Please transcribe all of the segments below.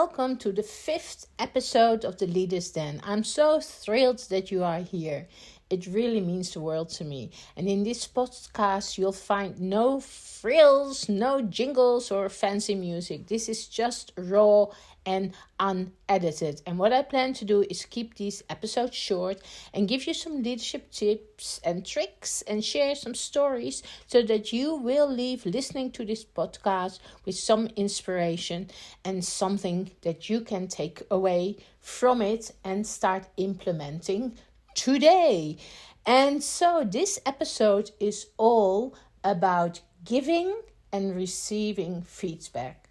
welcome to the 5th episode of the Leaders Den. I'm so thrilled that you are here. It really means the world to me. And in this podcast, you'll find no frills, no jingles or fancy music. This is just raw and unedited. And what I plan to do is keep these episodes short and give you some leadership tips and tricks and share some stories so that you will leave listening to this podcast with some inspiration and something that you can take away from it and start implementing today. And so this episode is all about giving and receiving feedback.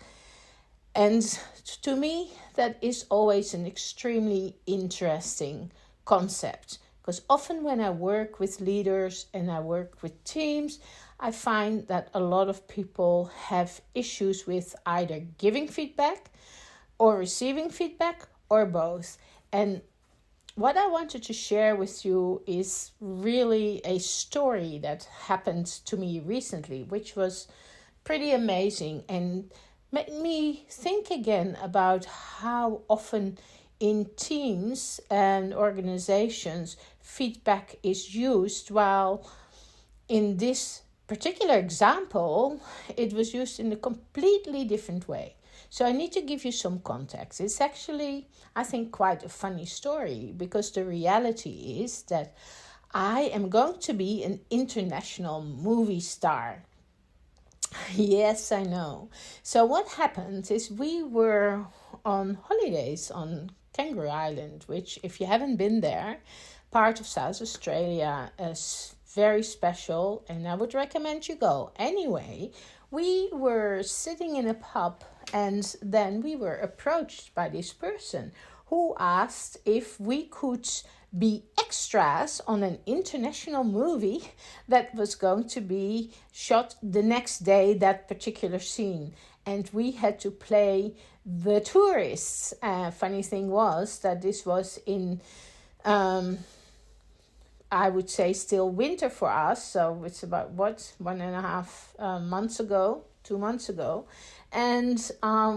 And to me, that is always an extremely interesting concept. Because often when I work with leaders and I work with teams, I find that a lot of people have issues with either giving feedback or receiving feedback or both. And what I wanted to share with you is really a story that happened to me recently, which was pretty amazing and made me think again about how often in teams and organizations feedback is used, while in this particular example, it was used in a completely different way. So I need to give you some context. It's actually, I think, quite a funny story because the reality is that I am going to be an international movie star. Yes, I know. So what happened is we were on holidays on Kangaroo Island, which, if you haven't been there, part of South Australia, is very special and I would recommend you go. Anyway, we were sitting in a pub and then we were approached by this person who asked if we could be extras on an international movie that was going to be shot the next day, that particular scene. And we had to play the tourists. Funny thing was that this was in, I would say, still winter for us. So it's about, 1.5 months ago, 2 months ago. And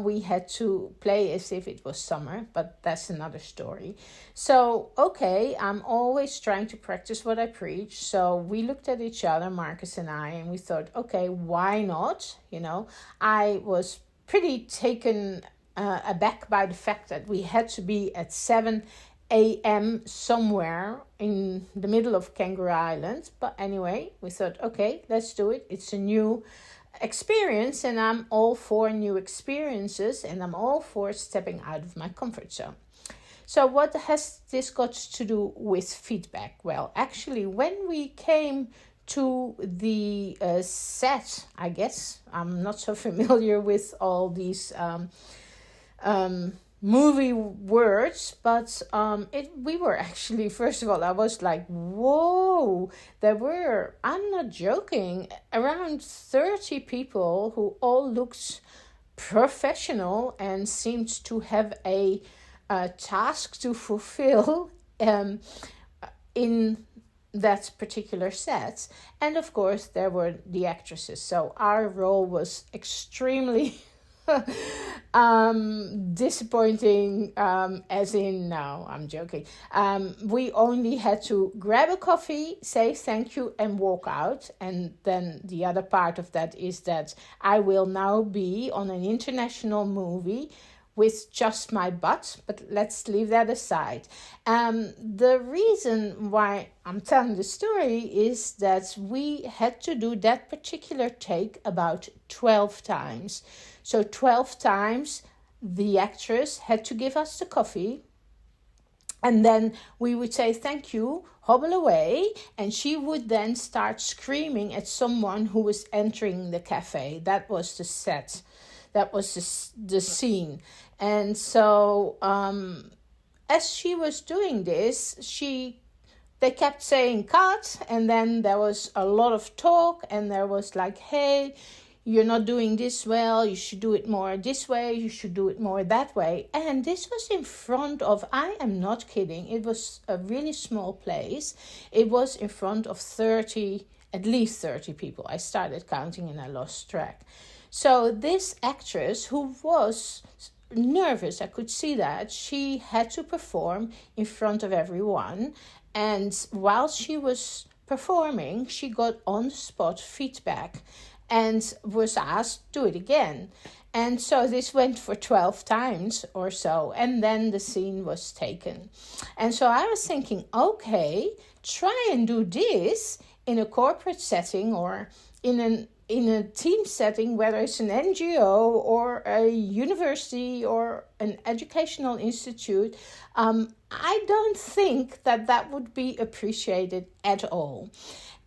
we had to play as if it was summer, but that's another story. So, okay, I'm always trying to practice what I preach. So we looked at each other, Marcus and I, and we thought, okay, why not? You know, I was pretty taken aback by the fact that we had to be at 7 a.m. somewhere in the middle of Kangaroo Island. But anyway, we thought, okay, let's do it. It's a new experience and I'm all for new experiences and I'm all for stepping out of my comfort zone. So what has this got to do with feedback? Well, actually, when we came to the set, I guess, I'm not so familiar with all these movie words, but we were actually, first of all, I was like, whoa, there were, I'm not joking, around 30 people who all looked professional and seemed to have a task to fulfill in that particular set. And of course there were the actresses, so our role was extremely disappointing, as in, no, I'm joking. We only had to grab a coffee, say thank you and walk out. And then the other part of that is that I will now be on an international movie with just my butt, but let's leave that aside. The reason why I'm telling the story is that we had to do that particular take about 12 times. So 12 times the actress had to give us the coffee, and then we would say thank you, hobble away, and she would then start screaming at someone who was entering the cafe. That was the set. That was the scene. And so as she was doing this, they kept saying cut, and then there was a lot of talk, and there was like, hey, you're not doing this well, you should do it more this way, you should do it more that way. And this was in front of, I am not kidding, it was a really small place. It was in front of at least 30 people. I started counting and I lost track. So this actress, who was nervous. I could see that. She had to perform in front of everyone. And while she was performing, she got on the spot feedback and was asked, do it again. And so this went for 12 times or so. And then the scene was taken. And so I was thinking, okay, try and do this in a corporate setting or in a team setting, whether it's an NGO or a university or an educational institute. I don't think that would be appreciated at all.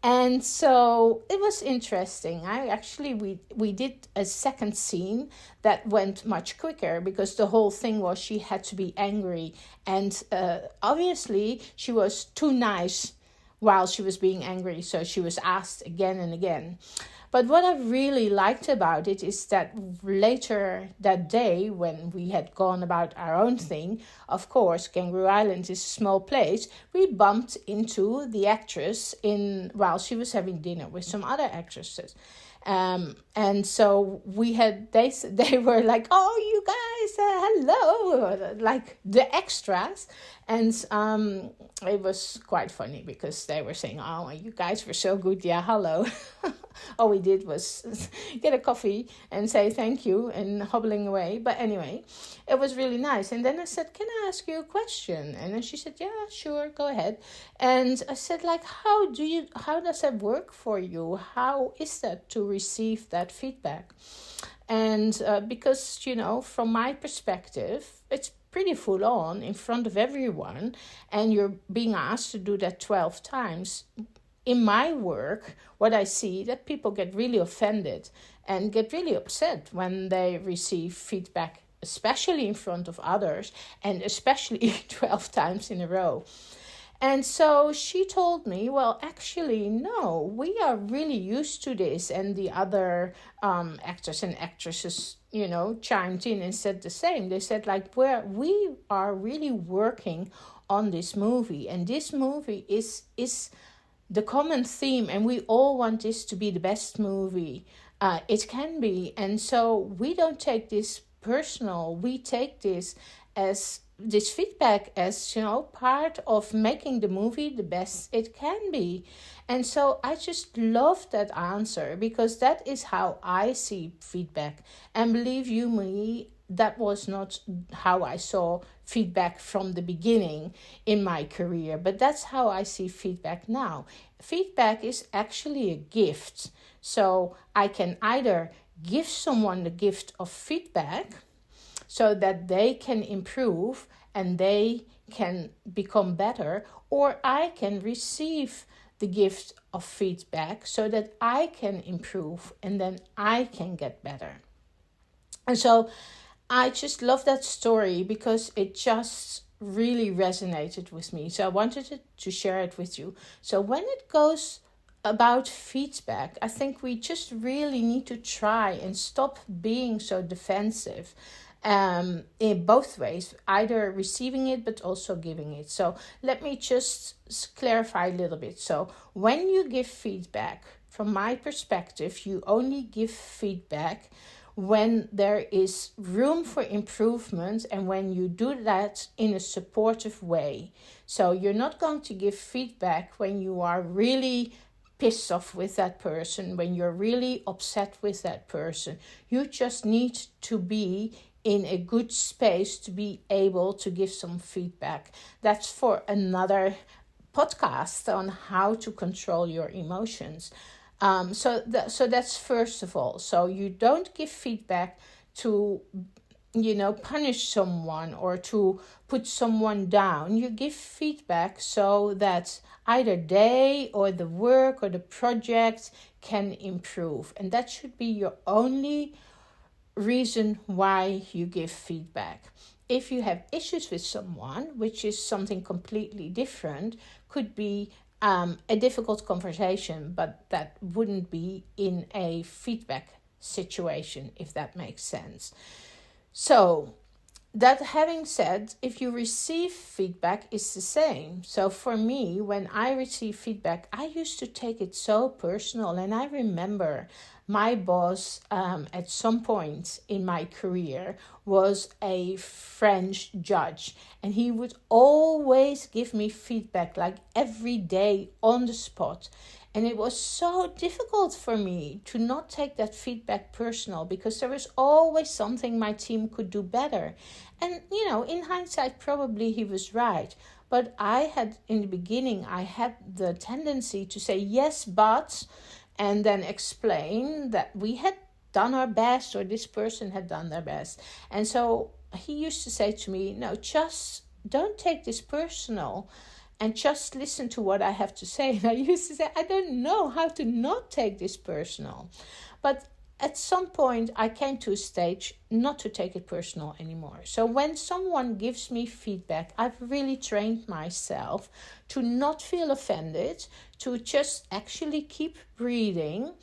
And so it was interesting. We did a second scene that went much quicker because the whole thing was she had to be angry. And obviously she was too nice while she was being angry. So she was asked again and again. But what I really liked about it is that later that day, when we had gone about our own thing, of course, Kangaroo Island is a small place, we bumped into the actress while she was having dinner with some other actresses. And so they were like, oh, you guys, hello, like the extras. And it was quite funny because they were saying, oh, you guys were so good. Yeah, hello. All we did was get a coffee and say thank you and hobbling away. But anyway, it was really nice. And then I said, can I ask you a question? And then she said, yeah, sure, go ahead. And I said, like, how does that work for you? How is that to receive that feedback? And because, from my perspective, it's pretty full on in front of everyone, and you're being asked to do that 12 times. In my work, what I see that people get really offended and get really upset when they receive feedback, especially in front of others, and especially 12 times in a row. And so she told me, well, actually, no, we are really used to this. And the other actors and actresses, chimed in and said the same. They said, like, we are really working on this movie. And this movie is the common theme. And we all want this to be the best movie it can be. And so we don't take this personal. We take this feedback as part of making the movie the best it can be. And so I just love that answer because that is how I see feedback. And believe you me, that was not how I saw feedback from the beginning in my career, but that's how I see feedback now. Feedback is actually a gift. So I can either give someone the gift of feedback so that they can improve and they can become better, or I can receive the gift of feedback so that I can improve and then I can get better. And so I just love that story because it just really resonated with me. So I wanted to share it with you. So when it goes about feedback, I think we just really need to try and stop being so defensive. In both ways, either receiving it but also giving it. So let me just clarify a little bit. So when you give feedback, from my perspective, you only give feedback when there is room for improvement and when you do that in a supportive way. So you're not going to give feedback when you are really pissed off with that person, when you're really upset with that person. You just need to be in a good space to be able to give some feedback. That's for another podcast on how to control your emotions. So that's first of all. So you don't give feedback to, punish someone or to put someone down. You give feedback so that either they or the work or the project can improve. And that should be your only reason why you give feedback. If you have issues with someone, which is something completely different, could be a difficult conversation, but that wouldn't be in a feedback situation, if that makes sense. So that having said, if you receive feedback, it's the same. So for me, when I receive feedback, I used to take it so personal. And I remember my boss at some point in my career was a French judge, and he would always give me feedback like every day on the spot. And it was so difficult for me to not take that feedback personal, because there was always something my team could do better. And, in hindsight, probably he was right. But in the beginning, I had the tendency to say, yes, but, and then explain that we had done our best, or this person had done their best. And so he used to say to me, no, just don't take this personal, and just listen to what I have to say. And I used to say, I don't know how to not take this personal. But at some point, I came to a stage not to take it personal anymore. So when someone gives me feedback, I've really trained myself to not feel offended, to just actually keep breathing,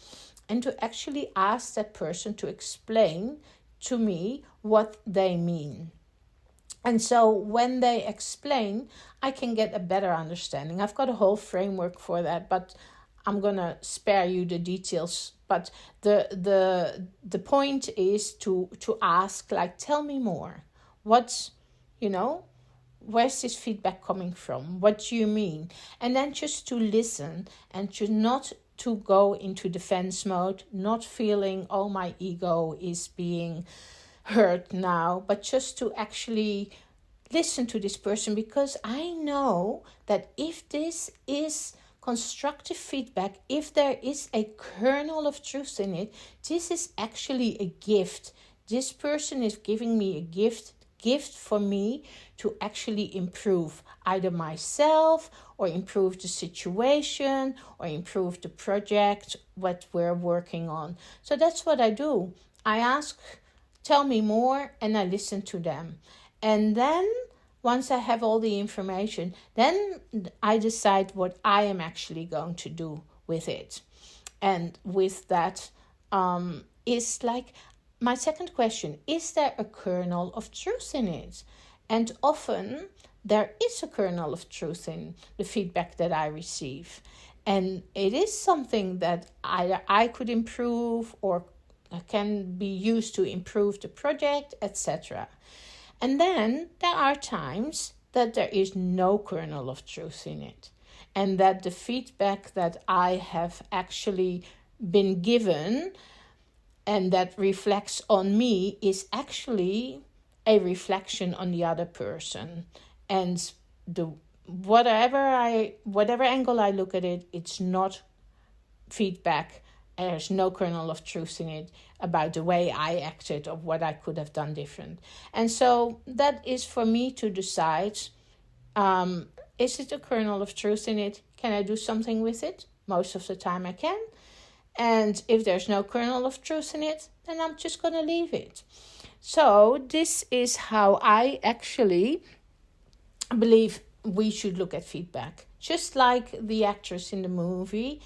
and to actually ask that person to explain to me what they mean. And so when they explain, I can get a better understanding. I've got a whole framework for that, but I'm going to spare you the details. But the point is to ask, like, tell me more. What's, where's this feedback coming from? What do you mean? And then just to listen, and to not to go into defense mode, not feeling, oh, my ego is being hurt now, but just to actually listen to this person, because I know that if this is constructive feedback, if there is a kernel of truth in it, this is actually a gift. This person is giving me a gift for me to actually improve either myself, or improve the situation, or improve the project what we're working on. So that's what I do. I ask, tell me more, and I listen to them. And then once I have all the information, then I decide what I am actually going to do with it. And with that is like my second question, is there a kernel of truth in it? And often there is a kernel of truth in the feedback that I receive. And it is something that either I could improve, or can be used to improve the project, etc. And then there are times that there is no kernel of truth in it, and that the feedback that I have actually been given and that reflects on me is actually a reflection on the other person. And whatever angle I look at it, it's not feedback. There's no kernel of truth in it about the way I acted or what I could have done different. And so that is for me to decide, is it a kernel of truth in it? Can I do something with it? Most of the time I can. And if there's no kernel of truth in it, then I'm just going to leave it. So this is how I actually believe we should look at feedback. Just like the actress in the movie,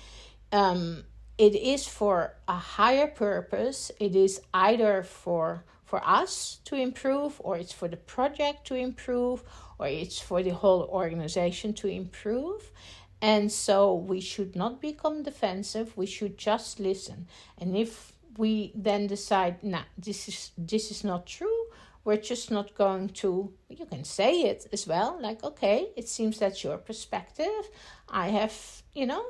it is for a higher purpose. It is either for us to improve, or it's for the project to improve, or it's for the whole organization to improve. And so we should not become defensive. We should just listen. And if we then decide, this is not true, we're just not going to, you can say it as well, like, okay, it seems that's your perspective. I have,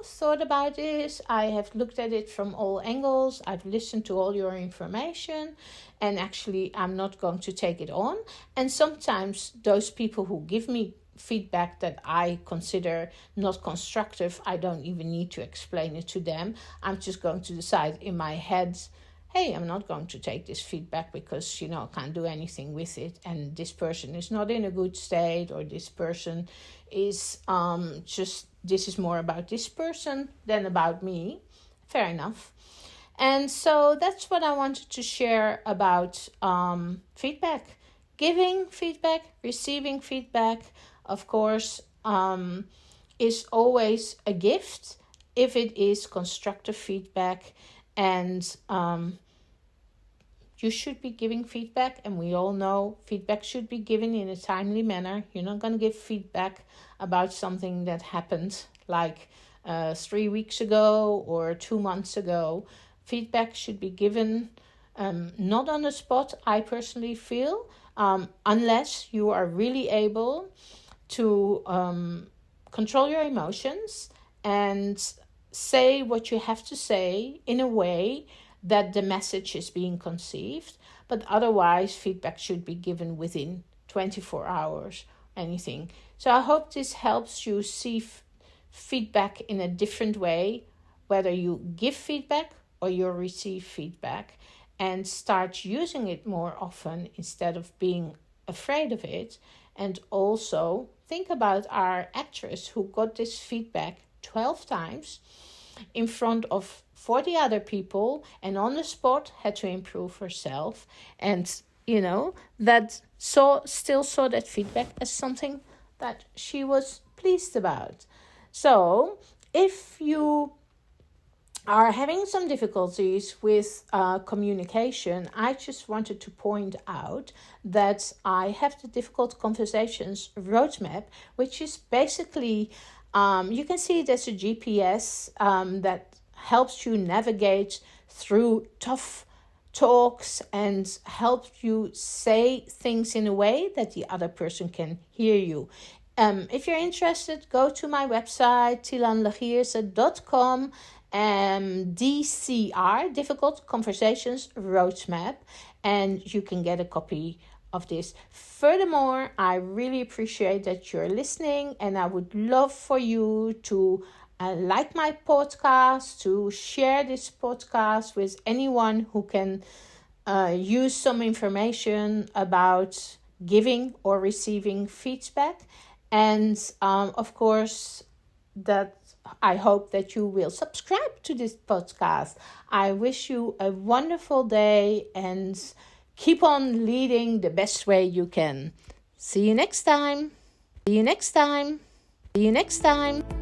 thought about this. I have looked at it from all angles. I've listened to all your information, and actually I'm not going to take it on. And sometimes those people who give me feedback that I consider not constructive, I don't even need to explain it to them. I'm just going to decide in my head, hey, I'm not going to take this feedback because, I can't do anything with it. And this person is not in a good state, or this person is this is more about this person than about me. Fair enough. And so that's what I wanted to share about feedback. Giving feedback, receiving feedback, of course, is always a gift if it is constructive feedback. And you should be giving feedback, and we all know feedback should be given in a timely manner. You're not going to give feedback about something that happened like 3 weeks ago or 2 months ago. Feedback should be given not on the spot, I personally feel, unless you are really able to control your emotions and say what you have to say in a way that the message is being conceived. But otherwise, feedback should be given within 24 hours, anything. So I hope this helps you see feedback in a different way, whether you give feedback or you receive feedback, and start using it more often instead of being afraid of it. And also think about our actress who got this feedback 12 times in front of 40 other people and on the spot had to improve herself, and that still saw that feedback as something that she was pleased about. So if you are having some difficulties with communication, I just wanted to point out that I have the Difficult Conversations roadmap, which is basically, you can see it as a GPS that helps you navigate through tough talks and helps you say things in a way that the other person can hear you. If you're interested, go to my website, tilanlagierse.com, DCR, Difficult Conversations Roadmap, and you can get a copy of this. Furthermore, I really appreciate that you're listening, and I would love for you to like my podcast, to share this podcast with anyone who can use some information about giving or receiving feedback. And of course, that I hope that you will subscribe to this podcast. I wish you a wonderful day and keep on leading the best way you can. See you next time. See you next time. See you next time.